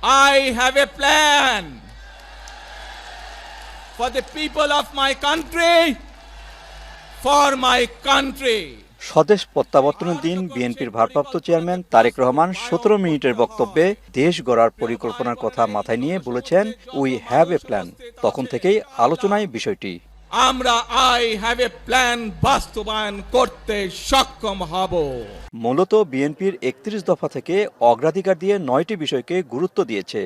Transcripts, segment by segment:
I have a plan for the people of my country, for my country. স্বদেশ প্রত্যাবর্তনের দিন বিএনপির ভারপ্রাপ্ত চেয়ারম্যান তারেক রহমান 17 মিনিটের বক্তব্যে দেশ গড়ার পরিকল্পনার কথা মাথায় নিয়ে বলেছেন উই হ্যাভ এ প্ল্যান। তখন থেকেই আলোচনায় বিষয়টি। আমরা আই হ্যাভ এ প্ল্যান বাস্তবায়ন করতে সক্ষম হব। মূলত বিএনপির 31 দফা থেকে অগ্রাধিকার দিয়ে 9টি বিষয়কে গুরুত্ব দিয়েছে।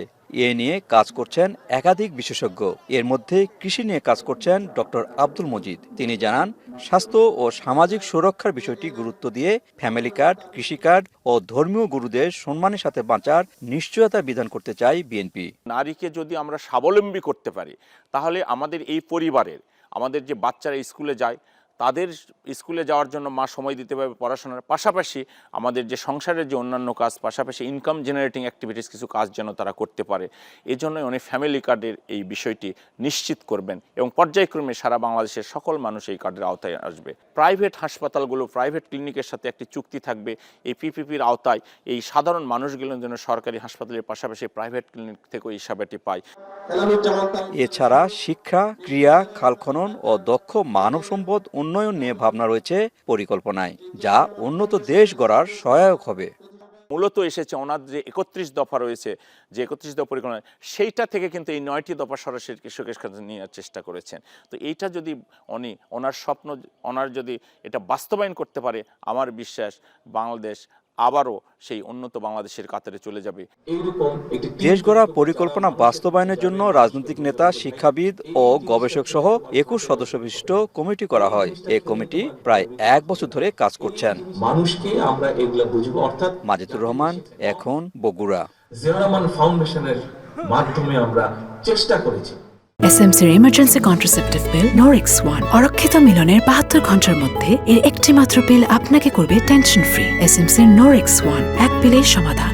এ নিয়ে কাজ করছেন একাধিক বিশেষজ্ঞ। এর মধ্যে কৃষি নিয়ে কাজ করছেন ডক্টর আব্দুল মজিদ। তিনি জানান, স্বাস্থ্য ও সামাজিক সুরক্ষার বিষয়টি গুরুত্ব দিয়ে ফ্যামিলি কার্ড, কৃষি কার্ড ও ধর্মীয় গুরুদের সম্মানের সাথে বাঁচার নিশ্চয়তা বিধান করতে চায় বিএনপি। নারীকে যদি আমরা স্বাবলম্বী করতে পারি, তাহলে আমাদের এই পরিবারের, আমাদের যে বাচ্চারা স্কুলে যায়, তাদের স্কুলে যাওয়ার জন্য মা সময় দিতে পারবে পড়াশোনার পাশাপাশি আমাদের যে সংসারের যে অন্যান্য কাজ, পাশাপাশি ইনকাম জেনারেটিং অ্যাক্টিভিটিস কিছু কাজ যেন তারা করতে পারে। এই জন্যই উনি ফ্যামিলি কার্ডের এই বিষয়টি নিশ্চিত করবেন এবং পর্যায়ক্রমে সারা বাংলাদেশের সকল মানুষ এই কার্ডের আওতায় আসবে। প্রাইভেট হাসপাতালগুলো, প্রাইভেট ক্লিনিকের সাথে একটি চুক্তি থাকবে। এই পিপিপির আওতায় এই সাধারণ মানুষগুলোর জন্য সরকারি হাসপাতালের পাশাপাশি প্রাইভেট ক্লিনিক থেকেও এই সেবাটি পায়। এছাড়া শিক্ষা, ক্রিয়া, খাল খনন ও দক্ষ মানব সম্পদ উন্নয়ন নিয়ে ভাবনা রয়েছে পরিকল্পনায়, যা উন্নত দেশ গড়ার সহায়ক হবে। মূলত এসেছে ওনার যে 31 দফা রয়েছে, যে 31 দফা পরিকল্পনা, সেইটা থেকে কিন্তু এই 9টি দফা সরাসরি কৃষকের কাছে নেওয়ার চেষ্টা করেছেন। তো এইটা যদি ওনার স্বপ্ন, ওনার যদি এটা বাস্তবায়ন করতে পারে, আমার বিশ্বাস বাংলাদেশ আবারও সেই উন্নত বাংলাদেশের কাতারে চলে যাবে। দেশ গড়া পরিকল্পনা বাস্তবায়নের জন্য রাজনৈতিক নেতা, শিক্ষাবিদ ও গবেষক সহ 21 সদস্য বিশিষ্ট কমিটি করা হয়। এই কমিটি প্রায় 1 বছর ধরে কাজ করছেন। মানুষকে আমরা এগুলা বুঝবো, অর্থাৎ মাজিদুর রহমান, এখন বগুড়া। জিয়া রহমান ফাউন্ডেশনের মাধ্যমে আমরা চেষ্টা করেছি। এসএমসির ইমার্জেন্সি কন্ট্রাসেপটিভ পিল নরিক্স 1 অরক্ষিত মিলনের 72 ঘন্টার মধ্যে এর একটি মাত্র পিল আপনাকে করবে টেনশন ফ্রি। এসএমসির নরিক্স 1, এক পিলের সমাধান।